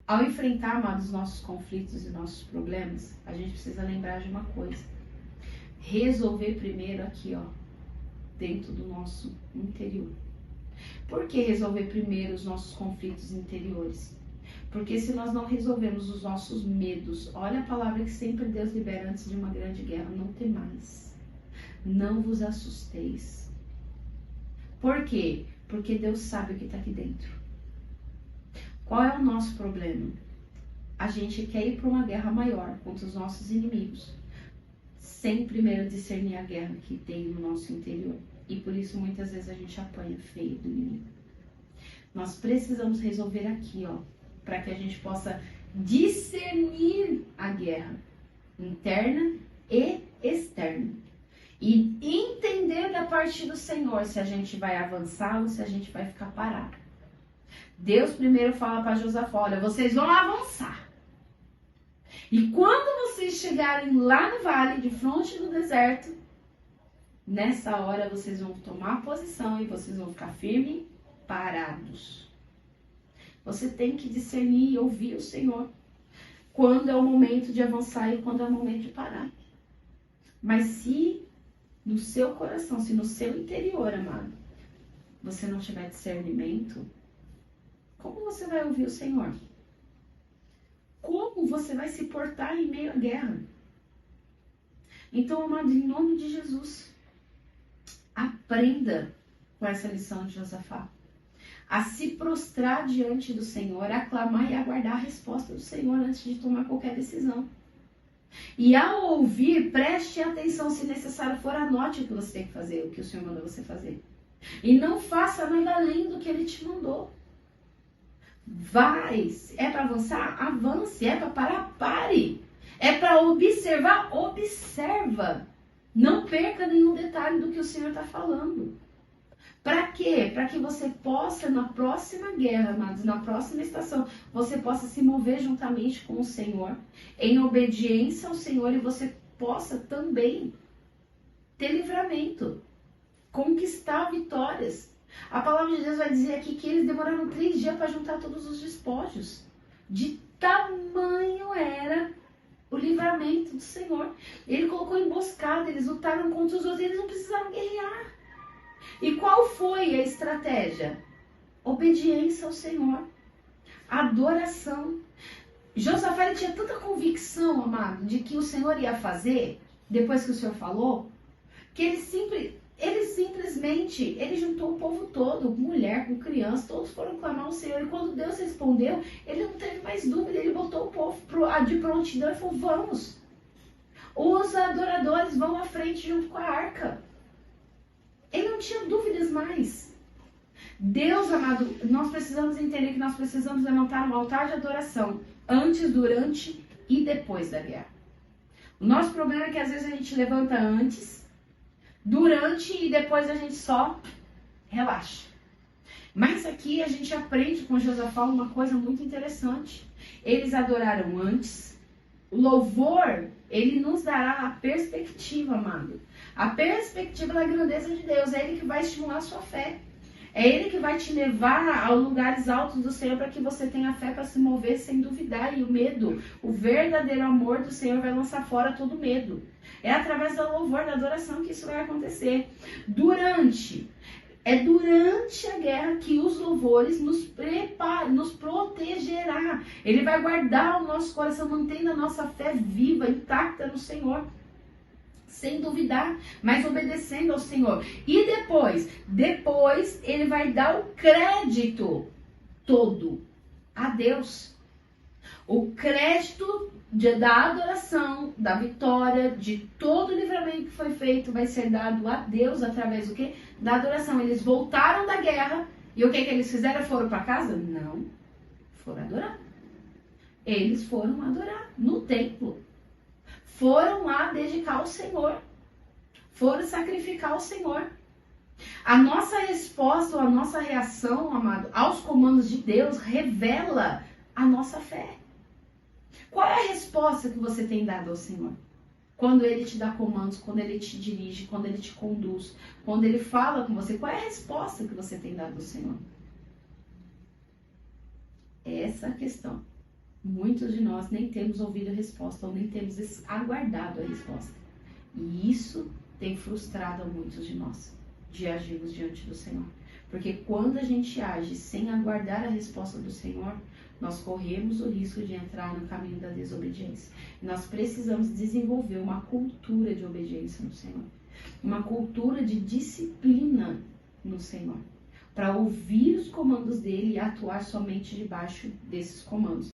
Ao enfrentar, amados, os nossos conflitos e nossos problemas, a gente precisa lembrar de uma coisa. Resolver primeiro aqui, ó, dentro do nosso interior. Por que resolver primeiro os nossos conflitos interiores? Porque se nós não resolvemos os nossos medos, olha a palavra que sempre Deus libera antes de uma grande guerra: não temais, não vos assusteis. Por quê? Porque Deus sabe o que está aqui dentro. Qual é o nosso problema? A gente quer ir para uma guerra maior contra os nossos inimigos, sem primeiro discernir a guerra que tem no nosso interior. E por isso muitas vezes a gente apanha feio do inimigo. Nós precisamos resolver aqui, ó, para que a gente possa discernir a guerra interna e externa. E entender da parte do Senhor se a gente vai avançar ou se a gente vai ficar parado. Deus primeiro fala para Josafá: olha, vocês vão avançar. E quando vocês chegarem lá no vale, de frente no deserto, nessa hora vocês vão tomar posição e vocês vão ficar firmes, parados. Você tem que discernir e ouvir o Senhor quando é o momento de avançar e quando é o momento de parar. Mas se no seu coração, se no seu interior, amado, você não tiver discernimento, como você vai ouvir o Senhor? Como você vai se portar em meio à guerra? Então, amado, em nome de Jesus, aprenda com essa lição de Josafá a se prostrar diante do Senhor, a clamar e aguardar a resposta do Senhor antes de tomar qualquer decisão. E ao ouvir, preste atenção, se necessário for, anote o que você tem que fazer, o que o Senhor mandou você fazer. E não faça nada além do que Ele te mandou. Vai, é para avançar? Avance, é para parar? Pare. É para observar? Observa. Não perca nenhum detalhe do que o Senhor está falando. Para quê? Para que você possa, na próxima guerra, amados, na próxima estação, você possa se mover juntamente com o Senhor, em obediência ao Senhor, e você possa também ter livramento, conquistar vitórias. A palavra de Deus vai dizer aqui que eles demoraram 3 dias para juntar todos os despojos. De tamanho era o livramento do Senhor. Ele colocou emboscada, eles lutaram contra os outros, eles não precisaram guerrear. E qual foi a estratégia? Obediência ao Senhor. Adoração. Josafá tinha tanta convicção, amado, de que o Senhor ia fazer, depois que o Senhor falou, que ele simplesmente juntou o povo todo, mulher, com criança, todos foram clamar ao Senhor. E quando Deus respondeu, ele não teve mais dúvida, ele botou o povo de prontidão e falou: vamos. Os adoradores vão à frente junto com a arca. Ele não tinha dúvidas mais. Deus, amado, nós precisamos entender que nós precisamos levantar um altar de adoração antes, durante e depois da guerra. O nosso problema é que às vezes a gente levanta antes, durante e depois a gente só relaxa. Mas aqui a gente aprende com Josafá uma coisa muito interessante. Eles adoraram antes. O louvor, ele nos dará a perspectiva, amado. A perspectiva da grandeza de Deus. É Ele que vai estimular a sua fé. É Ele que vai te levar aos lugares altos do Senhor para que você tenha fé para se mover sem duvidar. E o medo, o verdadeiro amor do Senhor vai lançar fora todo medo. É através do louvor, da adoração que isso vai acontecer. Durante a guerra que os louvores nos protegerá. Ele vai guardar o nosso coração, mantendo a nossa fé viva, intacta no Senhor. Sem duvidar, mas obedecendo ao Senhor. E depois ele vai dar o crédito todo a Deus. O crédito da adoração, da vitória, de todo o livramento que foi feito vai ser dado a Deus através do quê? Da adoração. Eles voltaram da guerra e o que eles fizeram? Foram para casa? Não. Foram adorar. Eles foram adorar no templo. Foram lá dedicar ao Senhor. Foram sacrificar ao Senhor. A nossa resposta ou a nossa reação, amado, aos comandos de Deus revela a nossa fé. Qual é a resposta que você tem dado ao Senhor? Quando Ele te dá comandos, quando Ele te dirige, quando Ele te conduz, quando Ele fala com você, qual é a resposta que você tem dado ao Senhor? Essa é a questão. Muitos de nós nem temos ouvido a resposta ou nem temos aguardado a resposta. E isso tem frustrado a muitos de nós de agirmos diante do Senhor. Porque quando a gente age sem aguardar a resposta do Senhor, nós corremos o risco de entrar no caminho da desobediência. Nós precisamos desenvolver uma cultura de obediência no Senhor. Uma cultura de disciplina no Senhor. Para ouvir os comandos dele e atuar somente debaixo desses comandos.